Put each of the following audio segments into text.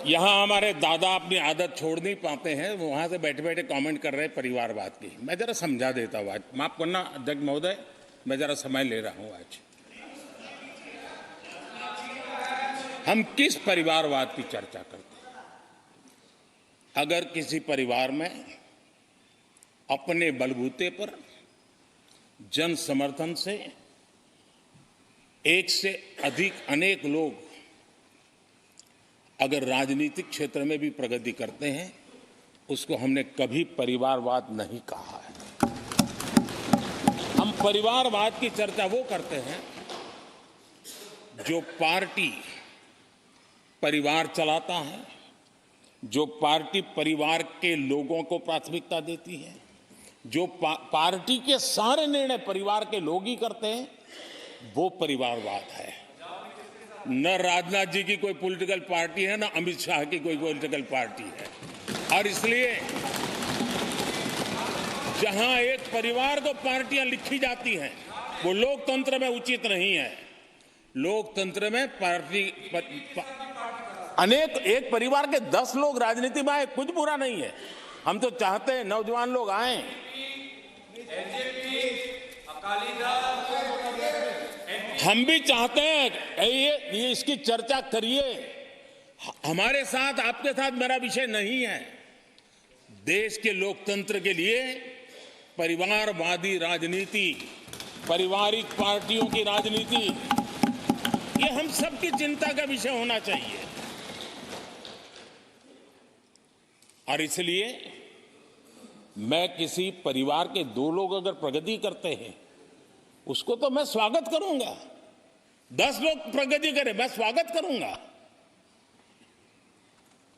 यहाँ हमारे दादा अपनी आदत छोड़ नहीं पाते हैं, वो वहां से बैठे बैठे कमेंट कर रहे हैं परिवारवाद की। मैं जरा समझा देता हूँ, आज माफ करना अध्यक्ष महोदय, मैं जरा समय ले रहा हूँ। आज हम किस परिवारवाद की चर्चा करते हैं? अगर किसी परिवार में अपने बलबूते पर जन समर्थन से एक से अधिक अनेक लोग अगर राजनीतिक क्षेत्र में भी प्रगति करते हैं, उसको हमने कभी परिवारवाद नहीं कहा है। हम परिवारवाद की चर्चा वो करते हैं जो पार्टी परिवार चलाता है, जो पार्टी परिवार के लोगों को प्राथमिकता देती है, जो पार्टी के सारे निर्णय परिवार के लोग ही करते हैं, वो परिवारवाद है। न राजनाथ जी की कोई पॉलिटिकल पार्टी है, न अमित शाह की कोई पॉलिटिकल पार्टी है। और इसलिए जहां एक परिवार को पार्टियां लिखी जाती हैं, वो लोकतंत्र में उचित नहीं है। लोकतंत्र में पार्टी अनेक एक परिवार के 10 लोग राजनीति में आए, कुछ बुरा नहीं है। हम तो चाहते हैं नौजवान लोग आए। हम भी चाहते हैं ये इसकी चर्चा करिए। हमारे साथ, आपके साथ मेरा विषय नहीं है। देश के लोकतंत्र के लिए परिवारवादी राजनीति, पारिवारिक पार्टियों की राजनीति, ये हम सबकी चिंता का विषय होना चाहिए। और इसलिए मैं किसी परिवार के 2 लोग अगर प्रगति करते हैं, उसको तो मैं स्वागत करूंगा। 10 लोग प्रगति करें, मैं स्वागत करूंगा।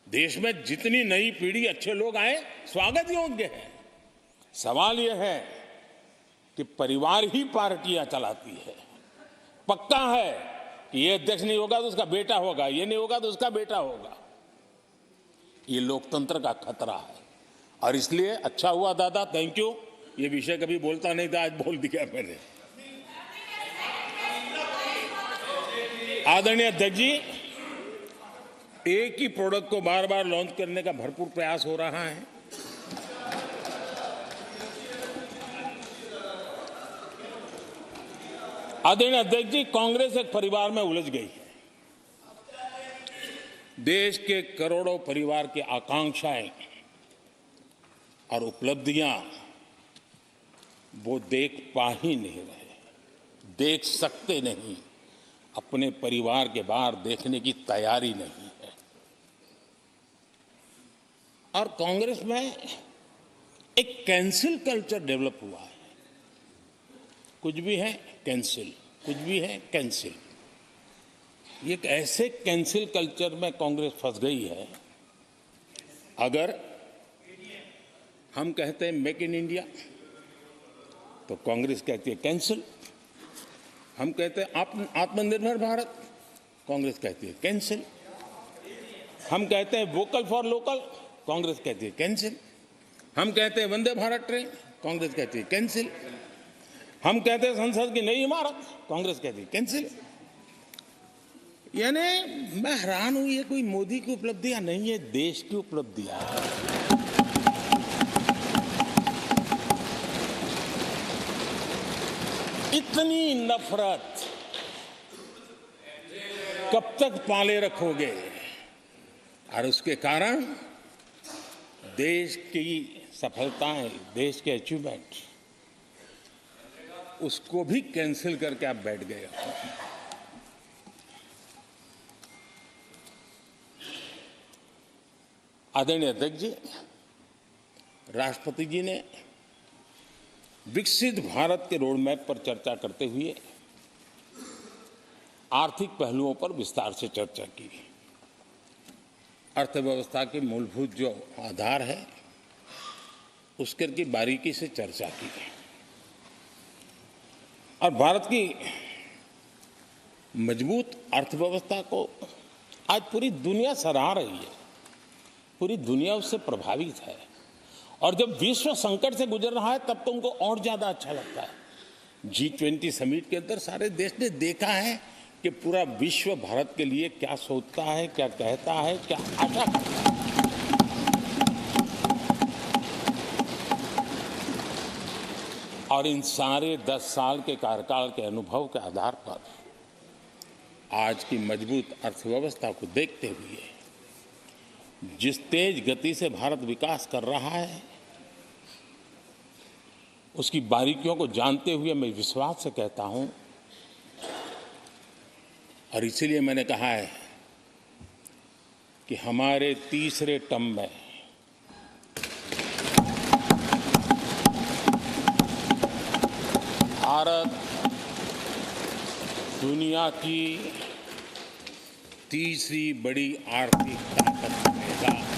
देश में जितनी नई पीढ़ी अच्छे लोग आए, स्वागत योग्य है। सवाल यह है कि परिवार ही पार्टियां चलाती है। पक्का है कि ये अध्यक्ष नहीं होगा तो उसका बेटा होगा, ये नहीं होगा तो उसका बेटा होगा। ये लोकतंत्र का खतरा है। और इसलिए अच्छा हुआ दादा, थैंक यू। ये विषय कभी बोलता नहीं था, आज बोल दिया मैंने। आदरणीय अध्यक्ष जी, एक ही प्रोडक्ट को बार बार लॉन्च करने का भरपूर प्रयास हो रहा है। आदरणीय अध्यक्ष जी, कांग्रेस एक परिवार में उलझ गई है। देश के करोड़ों परिवार की आकांक्षाएं और उपलब्धियां वो देख पा ही नहीं रहे, देख सकते नहीं। अपने परिवार के बाहर देखने की तैयारी नहीं है। और कांग्रेस में एक कैंसिल कल्चर डेवलप हुआ है। कुछ भी है कैंसिल, कुछ भी है कैंसिल। ये एक ऐसे कैंसिल कल्चर में कांग्रेस फंस गई है। अगर हम कहते हैं मेक इन इंडिया, तो कांग्रेस कहती है कैंसिल। हम कहते हैं आत्मनिर्भर भारत, कांग्रेस कहती है कैंसिल। हम कहते हैं वोकल फॉर लोकल, कांग्रेस कहती है कैंसिल। हम कहते हैं वंदे भारत ट्रेन, कांग्रेस कहती है कैंसिल। हम कहते हैं संसद की नई इमारत, कांग्रेस कहती है कैंसिल। यानी मैं हैरान हूं, ये कोई मोदी की उपलब्धियां नहीं है, देश की उपलब्धियां है। इतनी नफरत कब तक पाले रखोगे? और उसके कारण देश की सफलताएं, देश के अचीवमेंट, उसको भी कैंसिल करके आप बैठ गए। आदरणीय अध्यक्ष जी, राष्ट्रपति जी ने विकसित भारत के रोड मैप पर चर्चा करते हुए आर्थिक पहलुओं पर विस्तार से चर्चा की। अर्थव्यवस्था के मूलभूत जो आधार है, उसके की बारीकी से चर्चा की। और भारत की मजबूत अर्थव्यवस्था को आज पूरी दुनिया सराह रही है, पूरी दुनिया उससे प्रभावित है। और जब विश्व संकट से गुजर रहा है, तब तो उनको और ज्यादा अच्छा लगता है। G20 समिट के अंदर सारे देश ने देखा है कि पूरा विश्व भारत के लिए क्या सोचता है, क्या कहता है, क्या आशा करता है। और इन सारे 10 साल के कार्यकाल के अनुभव के आधार पर आज की मजबूत अर्थव्यवस्था को देखते हुए जिस तेज गति से भारत विकास कर रहा है, उसकी बारीकियों को जानते हुए मैं विश्वास से कहता हूं, और इसीलिए मैंने कहा है कि हमारे तीसरे टर्म में भारत दुनिया की तीसरी बड़ी आर्थिक ताकत बनेगा।